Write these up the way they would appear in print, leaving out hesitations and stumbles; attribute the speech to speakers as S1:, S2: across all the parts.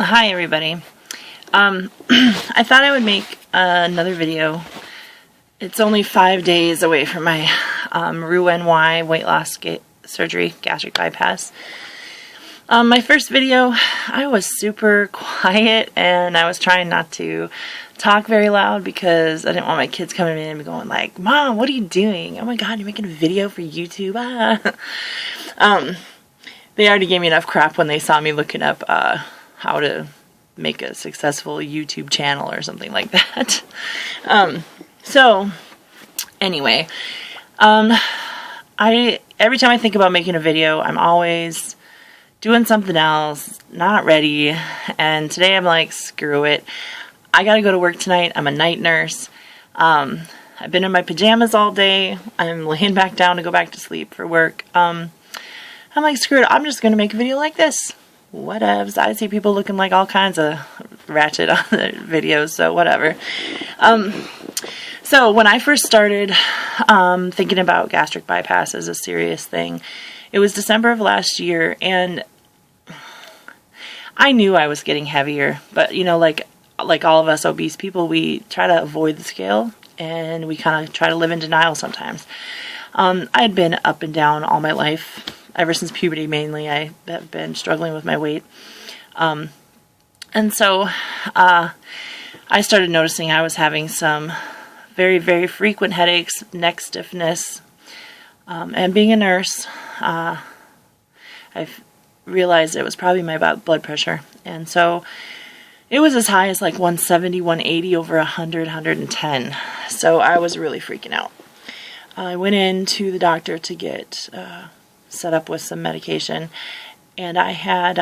S1: Hi everybody. I thought I would make another video. It's only 5 days away from my RNY weight loss surgery, gastric bypass. My first video, I was super quiet and I was trying not to talk very loud because I didn't want my kids coming in and going like, "Mom, what are you doing? Oh my God, you're making a video for YouTube." They already gave me enough crap when they saw me looking up how to make a successful YouTube channel or something like that. So anyway, every time I think about making a video, I'm always doing something else, not ready, and today I'm like, screw it. I gotta go to work tonight. I'm a night nurse. I've been in my pajamas all day. I'm laying back down to go back to sleep for work. I'm like, screw it. I'm just gonna make a video like this. Whatevs. I see people looking like all kinds of ratchet on the videos, so whatever. So when I first started thinking about gastric bypass as a serious thing, it was December of last year, and I knew I was getting heavier, but you know, like all of us obese people, we try to avoid the scale, and we kind of try to live in denial sometimes. I had been up and down all my life. Ever since puberty, mainly, I have been struggling with my weight. And so I started noticing I was having some very, very frequent headaches, neck stiffness, and being a nurse, I realized it was probably my blood pressure. And so it was as high as like 170, 180 over 100, 110. So I was really freaking out. I went in to the doctor to get set up with some medication, and I had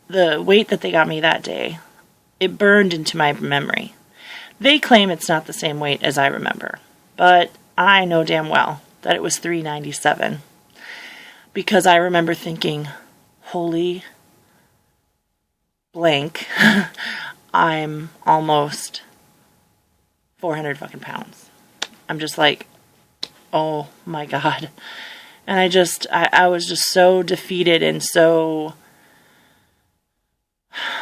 S1: the weight that they got me that day, it burned into my memory. They claim it's not the same weight as I remember, but I know damn well that it was 397, because I remember thinking, holy blank, I'm almost 400 fucking pounds. I'm just like, oh my God. And I was just so defeated and so,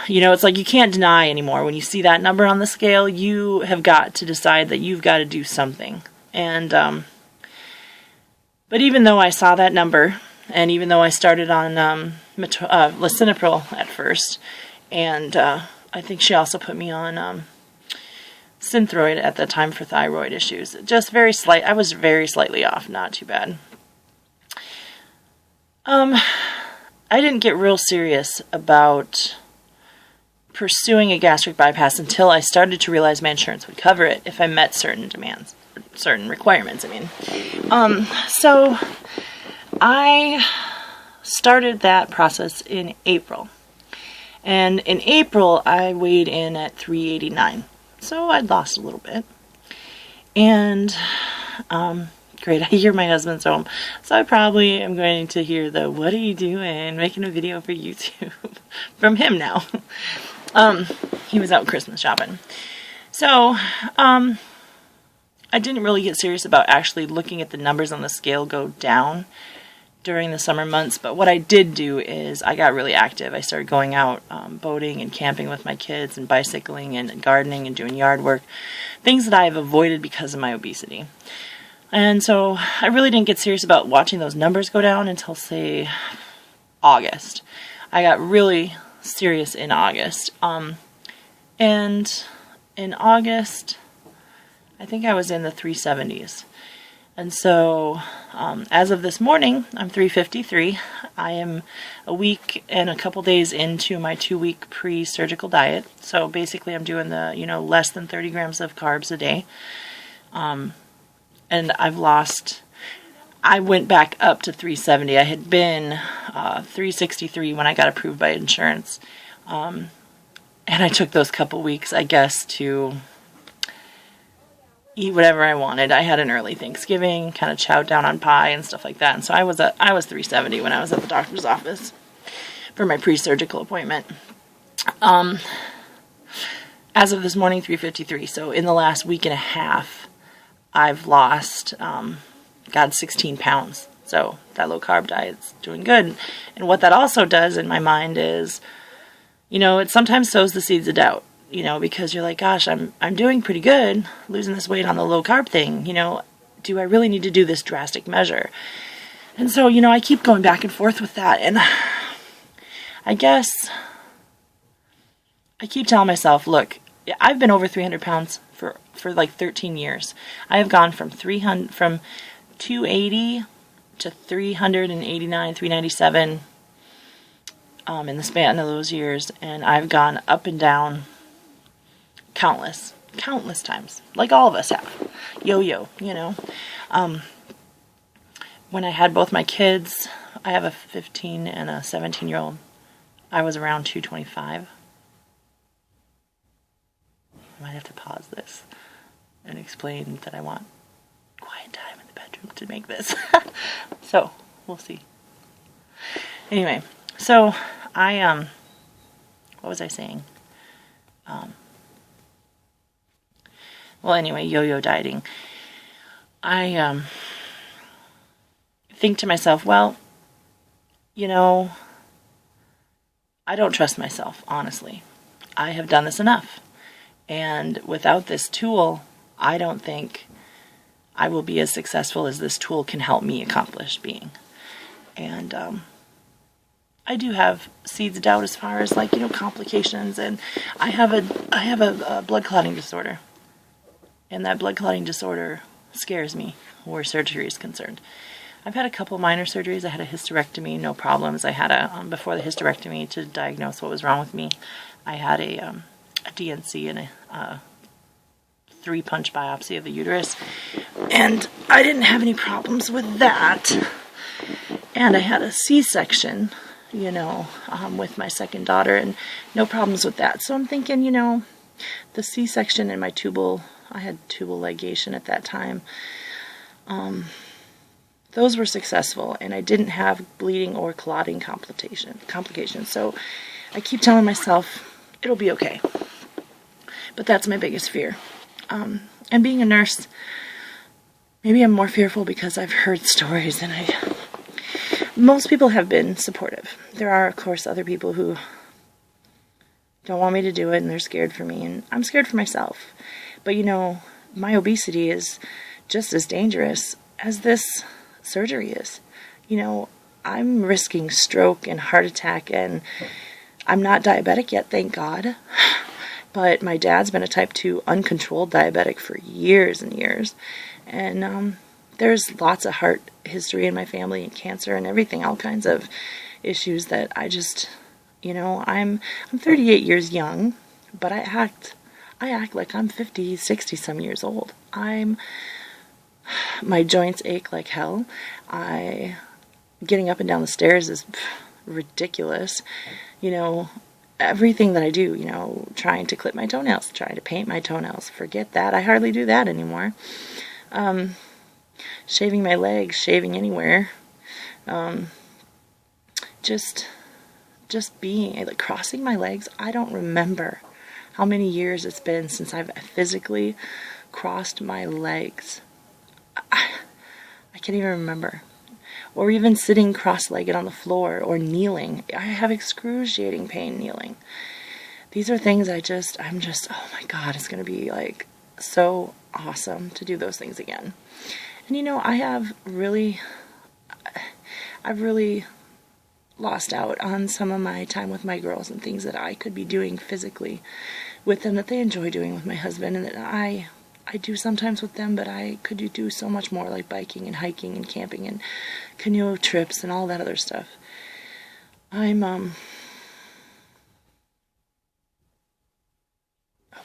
S1: you know, it's like you can't deny anymore. When you see that number on the scale, you have got to decide that you've got to do something. And, but even though I saw that number, and even though I started on lisinopril at first, and I think she also put me on Synthroid at the time for thyroid issues. Just very slight. I was very slightly off, not too bad. I didn't get real serious about pursuing a gastric bypass until I started to realize my insurance would cover it if I met certain demands, certain requirements, I mean. So I started that process in April. And in April, I weighed in at 389. So I'd lost a little bit. And, great, I hear my husband's home. So I probably am going to hear the, "What are you doing? Making a video for YouTube?" from him now. He was out Christmas shopping. So, I didn't really get serious about actually looking at the numbers on the scale go down during the summer months, but what I did do is I got really active. I started going out boating and camping with my kids and bicycling and gardening and doing yard work, things that I have avoided because of my obesity. And so I really didn't get serious about watching those numbers go down until, say, August. I got really serious in August. And in August, I think I was in the 370s. And so, as of this morning, I'm 353. I am a week and a couple days into my 2-week pre-surgical diet. So basically I'm doing the, less than 30 grams of carbs a day. And I went back up to 370. I had been 363 when I got approved by insurance. And I took those couple weeks, I guess, to eat whatever I wanted. I had an early Thanksgiving, kind of chowed down on pie and stuff like that. And so I was 370 when I was at the doctor's office for my pre-surgical appointment. As of this morning, 353. So in the last week and a half, I've lost, 16 pounds. So that low carb diet's doing good. And what that also does in my mind is, it sometimes sows the seeds of doubt, because you're like, gosh, I'm doing pretty good losing this weight on the low carb thing. Do I really need to do this drastic measure? And so, I keep going back and forth with that. And I guess I keep telling myself, look, I've been over 300 pounds for like 13 years. I have gone from 280 to 389, 397 in the span of those years. And I've gone up and down countless times, like all of us have. Yo-yo, when I had both my kids, I have a 15 and a 17-year-old, I was around 225. I might have to pause this and explain that I want quiet time in the bedroom to make this. So, we'll see. Anyway, so I, what was I saying? Well, anyway, yo-yo dieting. I think to myself, well, I don't trust myself, honestly. I have done this enough. And without this tool, I don't think I will be as successful as this tool can help me accomplish being. And I do have seeds of doubt as far as complications. And I have a blood clotting disorder. And that blood clotting disorder scares me where surgery is concerned. I've had a couple minor surgeries. I had a hysterectomy, no problems. I had before the hysterectomy, to diagnose what was wrong with me, I had a DNC and a 3-punch biopsy of the uterus. And I didn't have any problems with that. And I had a C-section, with my second daughter, and no problems with that. So I'm thinking, the C-section and my I had tubal ligation at that time. Those were successful, and I didn't have bleeding or clotting complications. So I keep telling myself, it'll be okay. But that's my biggest fear. And being a nurse, maybe I'm more fearful because I've heard stories, and most people have been supportive. There are, of course, other people who don't want me to do it, and they're scared for me, and I'm scared for myself. But my obesity is just as dangerous as this surgery is. I'm risking stroke and heart attack, and I'm not diabetic yet, thank God. But my dad's been a type 2 uncontrolled diabetic for years and years. And there's lots of heart history in my family, and cancer and everything, all kinds of issues that I just, I'm 38 years young, but I act like I'm 50, 60 some years old. My joints ache like hell. Getting up and down the stairs is ridiculous. Everything that I do, trying to clip my toenails, trying to paint my toenails, forget that. I hardly do that anymore. Shaving my legs, shaving anywhere. Just being, crossing my legs. I don't remember how many years it's been since I've physically crossed my legs. I can't even remember. Or even sitting cross-legged on the floor, or kneeling. I have excruciating pain kneeling. These are things I'm just, oh my God, it's going to be so awesome to do those things again. And I've really lost out on some of my time with my girls and things that I could be doing physically with them that they enjoy doing with my husband, and that I do sometimes with them, but I could do so much more, like biking and hiking and camping and canoe trips and all that other stuff. I'm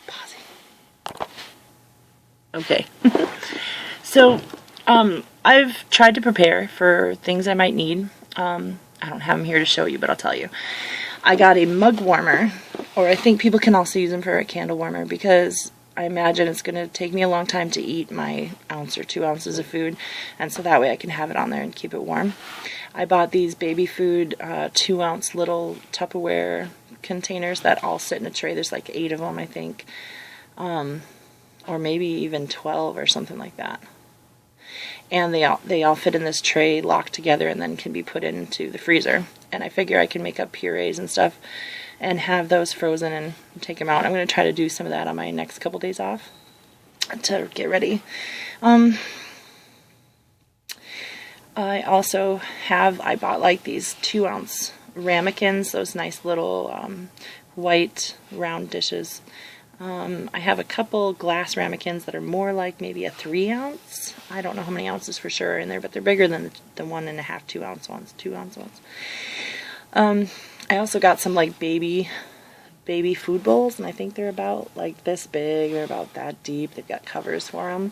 S1: pausing. Okay. So, I've tried to prepare for things I might need. I don't have them here to show you, but I'll tell you. I got a mug warmer, or I think people can also use them for a candle warmer, because I imagine it's going to take me a long time to eat my ounce or 2 ounces of food, and so that way I can have it on there and keep it warm. I bought these baby food 2-ounce little Tupperware containers that all sit in a tray. There's 8 of them, I think, or maybe even 12 or something like that. and they all fit in this tray locked together and then can be put into the freezer. And I figure I can make up purees and stuff and have those frozen and take them out. I'm going to try to do some of that on my next couple days off to get ready. I also I bought like these 2-ounce ramekins, those nice little white round dishes. I have a couple glass ramekins that are more like maybe a 3-ounce. I don't know how many ounces for sure are in there, but they're bigger than the 1.5, 2-ounce ones, 2-ounce ones. I also got some like baby food bowls, and I think they're about like this big. They're about that deep. They've got covers for them.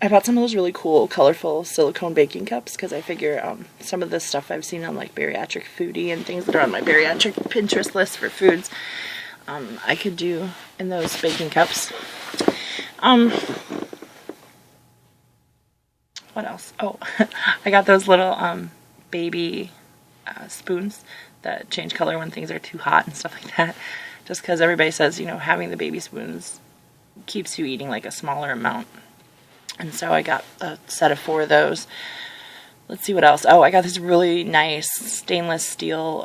S1: I bought some of those really cool, colorful silicone baking cups because I figure some of the stuff I've seen on like bariatric foodie and things that are on my bariatric Pinterest list for foods, I could do in those baking cups. What else? Oh, I got those little baby spoons that change color when things are too hot and stuff like that. Just because everybody says, you know, having the baby spoons keeps you eating like a smaller amount. And so I got a set of 4 of those. Let's see what else. Oh, I got this really nice stainless steel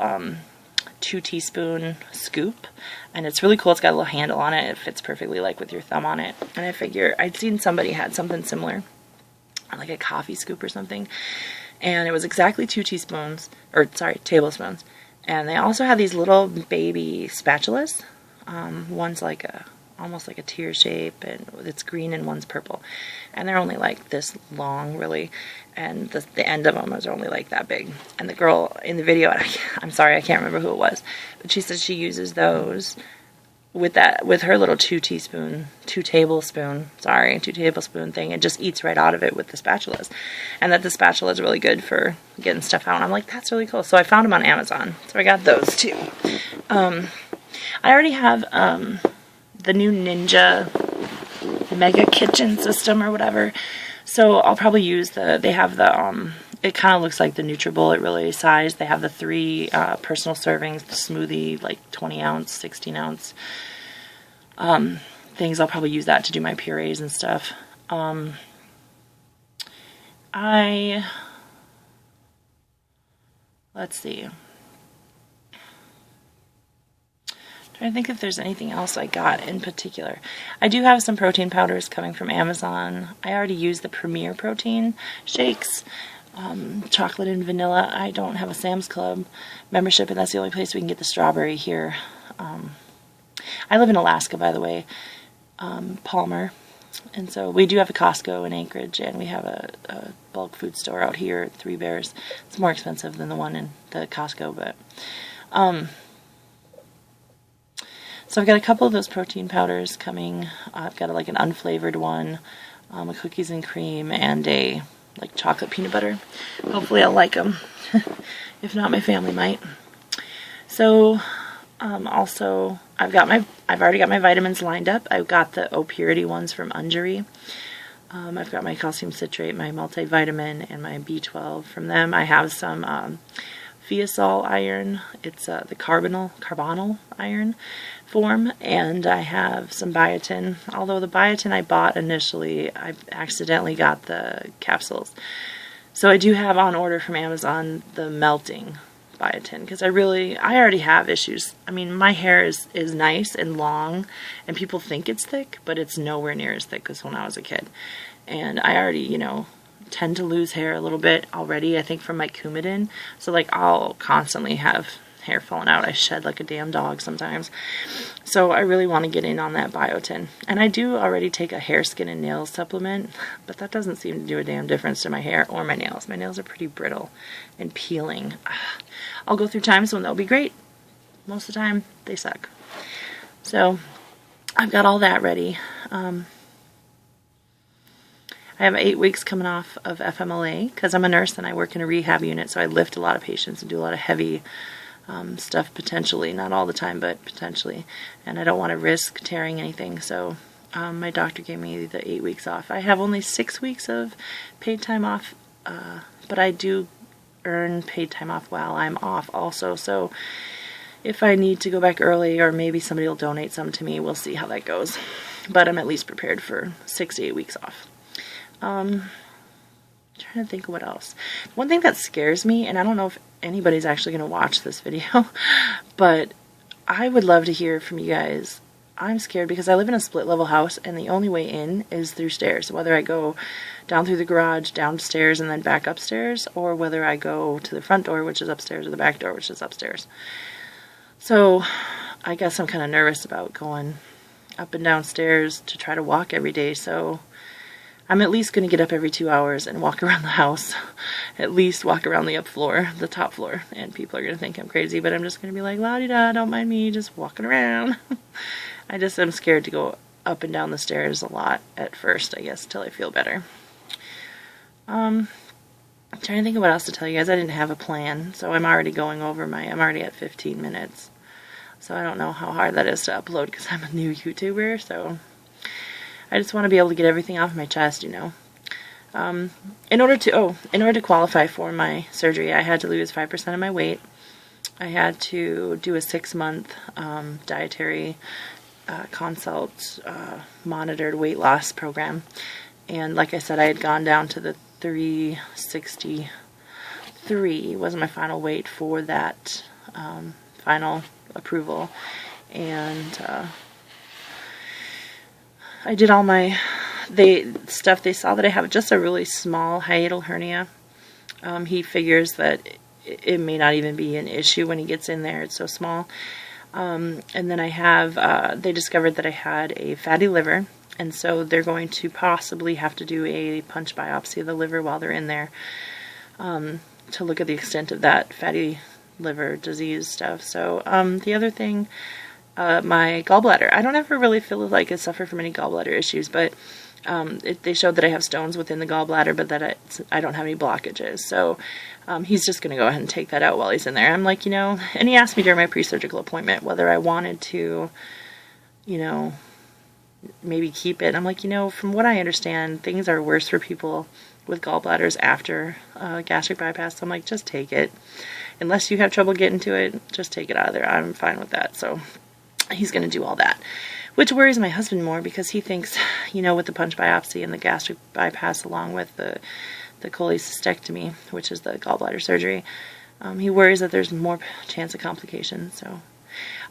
S1: 2-teaspoon scoop. And it's really cool. It's got a little handle on it. It fits perfectly like with your thumb on it. And I figure I'd seen somebody had something similar, like a coffee scoop or something. And it was exactly 2 tablespoons. And they also had these little baby spatulas. One's like almost like a tear shape, and it's green, and one's purple. And they're only like this long, really. And the end of them is only like that big. And the girl in the video, I'm sorry, I can't remember who it was, but she says she uses those with her little 2 tablespoon thing, and just eats right out of it with the spatulas. And that the spatula is really good for getting stuff out. And I'm like, that's really cool. So I found them on Amazon. So I got those too. I already have the new Ninja Mega Kitchen system or whatever. So I'll probably use they have the, it kind of looks like the NutriBullet really size. They have the 3 personal servings, the smoothie, like 20-ounce, 16-ounce things. I'll probably use that to do my purees and stuff. Let's see. I think if there's anything else I got in particular. I do have some protein powders coming from Amazon. I already used the Premier protein shakes, chocolate and vanilla. I don't have a Sam's Club membership, and that's the only place we can get the strawberry here. I live in Alaska, by the way, Palmer. And so we do have a Costco in Anchorage, and we have a bulk food store out here at 3 Bears. It's more expensive than the one in the Costco, but so I've got a couple of those protein powders coming. I've got like an unflavored one, a cookies and cream, and a like chocolate peanut butter. Hopefully I'll like them. If not, my family might. So also I've already got my vitamins lined up. I've got the O Purity ones from Ungery. I've got my calcium citrate, my multivitamin, and my B12 from them. I have some Fiasol iron. It's the carbonyl iron form, and I have some biotin. Although the biotin I bought initially, I accidentally got the capsules. So I do have on order from Amazon the melting biotin, because I already have issues. I mean, my hair is nice and long, and people think it's thick, but it's nowhere near as thick as when I was a kid. And I already, tend to lose hair a little bit already, I think, from my Coumadin. So, like, I'll constantly have hair falling out. I shed like a damn dog sometimes. So I really want to get in on that biotin. And I do already take a hair, skin, and nails supplement, but that doesn't seem to do a damn difference to my hair or my nails. My nails are pretty brittle and peeling. I'll go through times when they'll be great. Most of the time, they suck. So I've got all that ready. I have 8 weeks coming off of FMLA because I'm a nurse and I work in a rehab unit, so I lift a lot of patients and do a lot of heavy stuff potentially. Not all the time, but potentially. And I don't want to risk tearing anything, so my doctor gave me the 8 weeks off. I have only 6 weeks of paid time off, but I do earn paid time off while I'm off also, so if I need to go back early or maybe somebody will donate some to me, we'll see how that goes. But I'm at least prepared for 6 to 8 weeks off. Trying to think of what else. One thing that scares me, and I don't know if anybody's actually going to watch this video, but I would love to hear from you guys. I'm scared because I live in a split level house and the only way in is through stairs. Whether I go down through the garage, downstairs, and then back upstairs, or whether I go to the front door, which is upstairs, or the back door, which is upstairs. So I guess I'm kind of nervous about going up and downstairs to try to walk every day. So I'm at least going to get up every 2 hours and walk around the house. At least walk around the the top floor. And people are going to think I'm crazy, but I'm just going to be like, la-di-da, don't mind me, just walking around. I'm scared to go up and down the stairs a lot at first, I guess, till I feel better. I'm trying to think of what else to tell you guys. I didn't have a plan, so I'm already going over I'm already at 15 minutes. So I don't know how hard that is to upload because I'm a new YouTuber, so I just want to be able to get everything off my chest, you know. In order to qualify for my surgery, I had to lose 5% of my weight. I had to do a 6-month dietary consult monitored weight loss program. And like I said, I had gone down to the 363 was my final weight for that final approval. And I did all my stuff. They saw that I have just a really small hiatal hernia. He figures that it may not even be an issue when he gets in there. It's so small. And then I have, they discovered that I had a fatty liver, and so they're going to possibly have to do a punch biopsy of the liver while they're in there to look at the extent of that fatty liver disease stuff. So the other thing, my gallbladder. I don't ever really feel like I suffer from any gallbladder issues, but they showed that I have stones within the gallbladder, but that I don't have any blockages. So he's just going to go ahead and take that out while he's in there. I'm like, and he asked me during my pre-surgical appointment whether I wanted to, maybe keep it. I'm like, from what I understand, things are worse for people with gallbladders after gastric bypass. So I'm like, just take it. Unless you have trouble getting to it, just take it out of there. I'm fine with that. So he's going to do all that, which worries my husband more because he thinks, with the punch biopsy and the gastric bypass along with the cholecystectomy, which is the gallbladder surgery, he worries that there's more chance of complications. So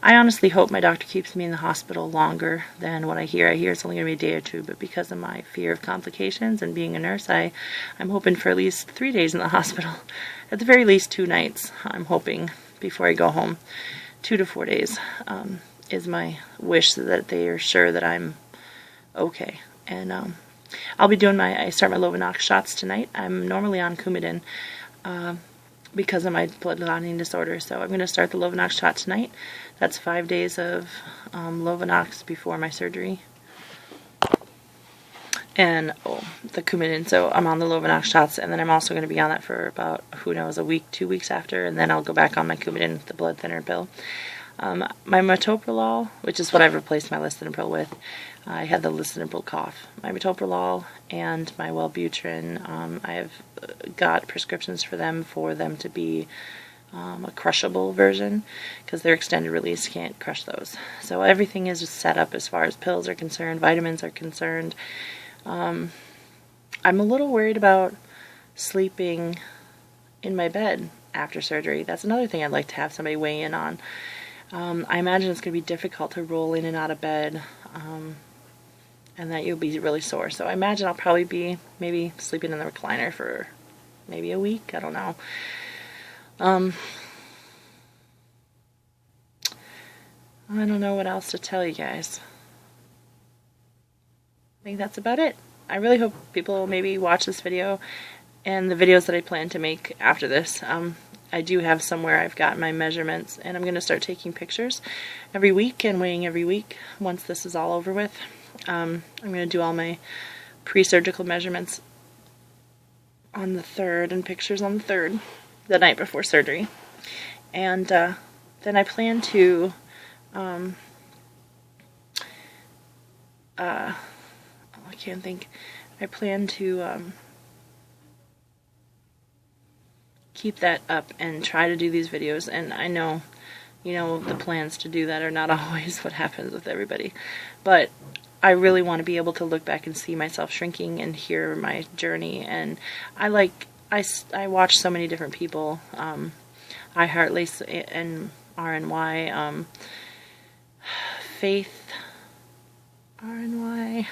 S1: I honestly hope my doctor keeps me in the hospital longer than what I hear. I hear it's only going to be a day or two, but because of my fear of complications and being a nurse, I'm hoping for at least 3 days in the hospital. At the very least 2 nights, I'm hoping, before I go home. 2 to 4 days is my wish, so that they are sure that I'm okay. And I'll be doing I start my Lovenox shots tonight. I'm normally on Coumadin because of my blood clotting disorder. So I'm going to start the Lovenox shot tonight. That's 5 days of Lovenox before my surgery. And the Coumadin. So I'm on the Lovenox shots, and then I'm also going to be on that for about, who knows, a week, 2 weeks after, and then I'll go back on my Coumadin, the blood thinner pill. My metoprolol, which is what I've replaced my lisinopril with. I had the lisinopril cough. My metoprolol and my Wellbutrin, I have got prescriptions for them to be a crushable version, because their extended release can't crush those. So everything is just set up as far as pills are concerned, vitamins are concerned. I'm a little worried about sleeping in my bed after surgery. That's another thing I'd like to have somebody weigh in on. I imagine it's going to be difficult to roll in and out of bed, and that you'll be really sore. So I imagine I'll probably be maybe sleeping in the recliner for maybe a week. I don't know. I don't know what else to tell you guys. I think that's about it. I really hope people maybe watch this video and the videos that I plan to make after this. I do have somewhere I've got my measurements, and I'm going to start taking pictures every week and weighing every week once this is all over with. I'm going to do all my pre-surgical measurements on the 3rd and pictures on the 3rd, the night before surgery. And then I plan to I can't think. I plan to keep that up and try to do these videos, and I know, the plans to do that are not always what happens with everybody, but I really want to be able to look back and see myself shrinking and hear my journey. And I watch so many different people. iHeartLace and RNY, Faith RNY,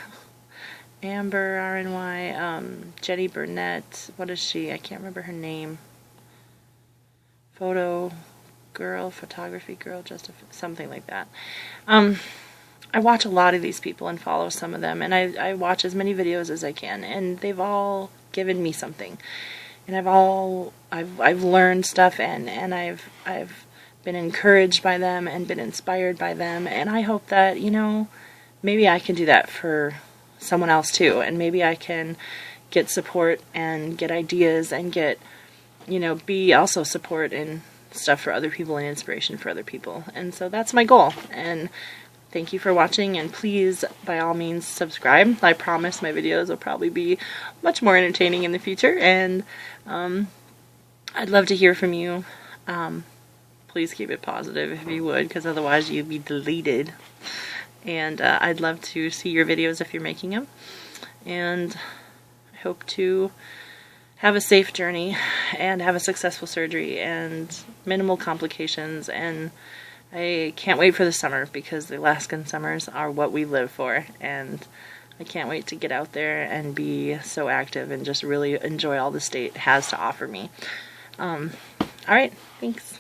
S1: Amber RNY, Jenny Burnett, what is she? I can't remember her name. Photography girl, something like that. I watch a lot of these people and follow some of them, and I watch as many videos as I can, and they've all given me something. And I've learned stuff, and I've been encouraged by them and been inspired by them, and I hope that, maybe I can do that for someone else too, and maybe I can get support and get ideas and get, be also support and stuff for other people and inspiration for other people. And so that's my goal. And thank you for watching, and please, by all means, subscribe. I promise my videos will probably be much more entertaining in the future, and I'd love to hear from you. Please keep it positive if you would, because otherwise you'd be deleted. And I'd love to see your videos if you're making them. And I hope to have a safe journey and have a successful surgery and minimal complications. And I can't wait for the summer, because the Alaskan summers are what we live for. And I can't wait to get out there and be so active and just really enjoy all the state has to offer me. Alright, thanks.